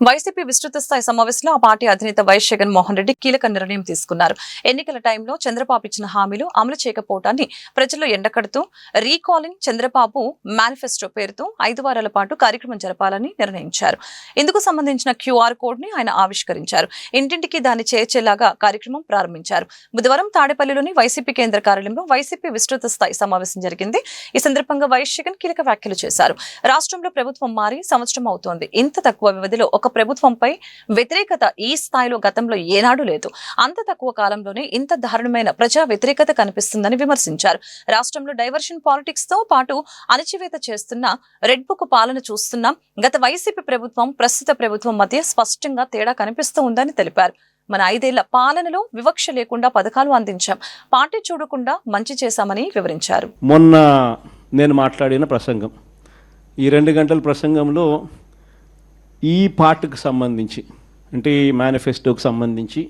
YCP విస్తృత స్థాయి సమావేశంలో ఆ పార్టీ అధినేత వైఎస్ జగన్మోహన్ రెడ్డి కీలక నిర్ణయం తీసుకున్నారు. ఎన్నికల టైంలో చంద్రబాబు ఇచ్చిన హామీలు అమలు చేయకపోవటాన్ని ప్రజల్లో ఎండకడుతూ రీకాలింగ్ చంద్రబాబు మేనిఫెస్టో పేరుతో 5 వారాల పాటు కార్యక్రమం జరపాలని నిర్ణయించారు. ఇందుకు సంబంధించిన క్యూఆర్ కోడ్ ని ఆయన ఆవిష్కరించారు. ఇంటింటికి దాన్ని చేర్చేలాగా కార్యక్రమం ప్రారంభించారు. బుధవారం తాడేపల్లిలోని వైసీపీ కేంద్ర కార్యాలయంలో వైసీపీ విస్తృత స్థాయి సమావేశం జరిగింది. ఈ సందర్భంగా వైఎస్ జగన్ కీలక వ్యాఖ్యలు చేశారు. రాష్ట్రంలో ప్రభుత్వం మారి సంవత్సరం అవుతోంది. ఇంత తక్కువ వ్యవధిలో ఒక ప్రభుత్వంపై వ్యతిరేకత ఈ స్థాయిలో గతంలో ఏనాడు లేదు. అంత తక్కువ కాలంలోనే ఇంత దారుణమైన ప్రజా వ్యతిరేకత కనిపిస్తుందని విమర్శించారు. రాష్ట్రంలో డైవర్షన్ పాలిటిక్స్ తో పాటు అణచివేత చేస్తున్న రెడ్ బుక్ పాలన చూస్తున్నాం. గత వైసీపీ ప్రభుత్వం ప్రస్తుత ప్రభుత్వం మధ్య స్పష్టంగా తేడా కనిపిస్తూ ఉందని తెలిపారు. మన 5 ఏళ్ల పాలనలో వివక్ష లేకుండా పథకాలు అందించాం, పార్టీ చూడకుండా మంచి చేశామని వివరించారు. మొన్న నేను మాట్లాడిన ప్రసంగం, ఈ 2 గంటల ప్రసంగంలో ఈ పార్టీకి సంబంధించి, అంటే ఈ మేనిఫెస్టోకి సంబంధించి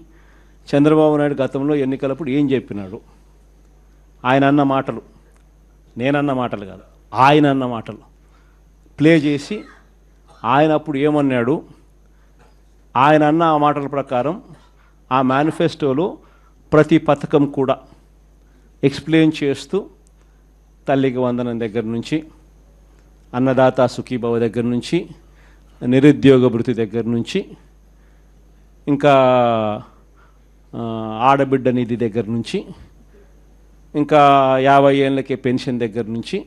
చంద్రబాబు నాయుడు గతంలో ఎన్నికలప్పుడు ఏం చెప్పినాడు, ఆయన అన్న మాటలు, నేనన్న మాటలు కాదు, ఆయన అన్న మాటలు ప్లే చేసి ఆయన అప్పుడు ఏమన్నాడు, ఆయన అన్న ఆ మాటల ప్రకారం ఆ మేనిఫెస్టోలో ప్రతి పథకం కూడా ఎక్స్ప్లెయిన్ చేస్తూ తల్లికి వందనం దగ్గర నుంచి, అన్నదాత సుఖీభవ దగ్గర నుంచి, నిరుద్యోగ భృతి దగ్గర నుంచి, ఇంకా ఆడబిడ్డ నిధి దగ్గర నుంచి, ఇంకా 50 ఏళ్ళకే పెన్షన్ దగ్గర నుంచి,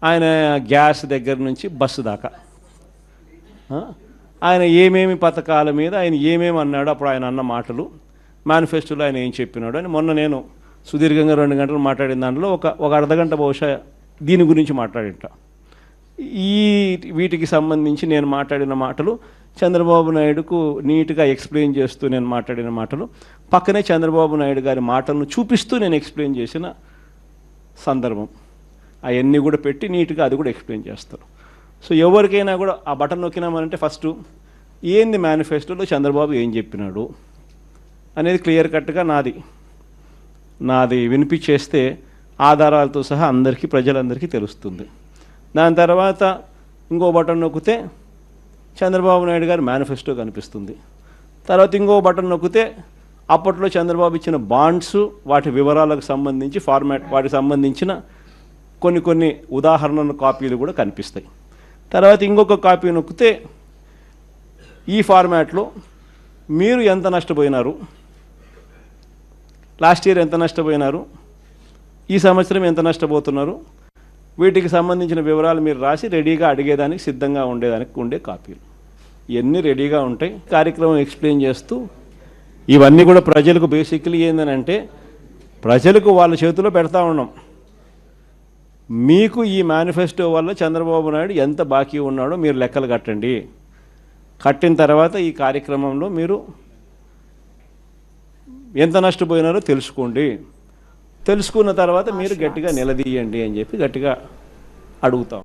ఆయన గ్యాస్ దగ్గర నుంచి బస్సు దాకా ఆయన ఏమేమి పథకాల మీద ఆయన ఏమేమి అన్నాడు, అప్పుడు ఆయన అన్న మాటలు, మేనిఫెస్టోలో ఆయన ఏం చెప్పినాడు అని మొన్న నేను సుదీర్ఘంగా 2 గంటలు మాట్లాడిన దాంట్లో ఒక అర్ధగంట బహుశా దీని గురించి మాట్లాడింటా. వీటికి సంబంధించి నేను మాట్లాడిన మాటలు చంద్రబాబు నాయుడుకు నీట్గా ఎక్స్ప్లెయిన్ చేస్తూ నేను మాట్లాడిన మాటలు, పక్కనే చంద్రబాబు నాయుడు గారి మాటలను చూపిస్తూ నేను ఎక్స్ప్లెయిన్ చేసిన సందర్భం, అవన్నీ కూడా పెట్టి నీట్గా అది కూడా ఎక్స్ప్లెయిన్ చేస్తారు. సో ఎవరికైనా కూడా ఆ బటన్ నొక్కినామనంటే ఫస్ట్ ఏంది మేనిఫెస్టోలో చంద్రబాబు ఏం చెప్పినాడు అనేది క్లియర్ కట్గా నాది వినిపించేస్తే ఆధారాలతో సహా అందరికీ, ప్రజలందరికీ తెలుస్తుంది. దాని తర్వాత ఇంకో బటన్ నొక్కితే చంద్రబాబు నాయుడు గారి మేనిఫెస్టో కనిపిస్తుంది. తర్వాత ఇంకో బటన్ నొక్కితే అప్పట్లో చంద్రబాబు ఇచ్చిన బాండ్స్, వాటి వివరాలకు సంబంధించి ఫార్మాట్, వాటికి సంబంధించిన కొన్ని ఉదాహరణ కాపీలు కూడా కనిపిస్తాయి. తర్వాత ఇంకొక కాపీ నొక్కితే ఈ ఫార్మాట్లో మీరు ఎంత నష్టపోయినారు, లాస్ట్ ఇయర్ ఎంత నష్టపోయినారు, ఈ సంవత్సరం ఎంత నష్టపోతున్నారు, వీటికి సంబంధించిన వివరాలు మీరు రాసి రెడీగా అడిగేదానికి సిద్ధంగా ఉండేదానికి ఉండే కాపీలు ఇవన్నీ రెడీగా ఉంటాయి. కార్యక్రమం ఎక్స్ప్లెయిన్ చేస్తూ ఇవన్నీ కూడా ప్రజలకు బేసిక్లీ ఏంటంటే ప్రజలకు వాళ్ళ చేతిలో పెడతా ఉన్నాం. మీకు ఈ మేనిఫెస్టో వల్ల చంద్రబాబు నాయుడు ఎంత బాకీ ఉన్నాడో మీరు లెక్కలు కట్టండి. కట్టిన తర్వాత ఈ కార్యక్రమంలో మీరు ఎంత నష్టపోయినారో తెలుసుకోండి. తెలుసుకున్న తర్వాత మీరు గట్టిగా నిలదీయండి అని చెప్పి గట్టిగా అడుగుతాం.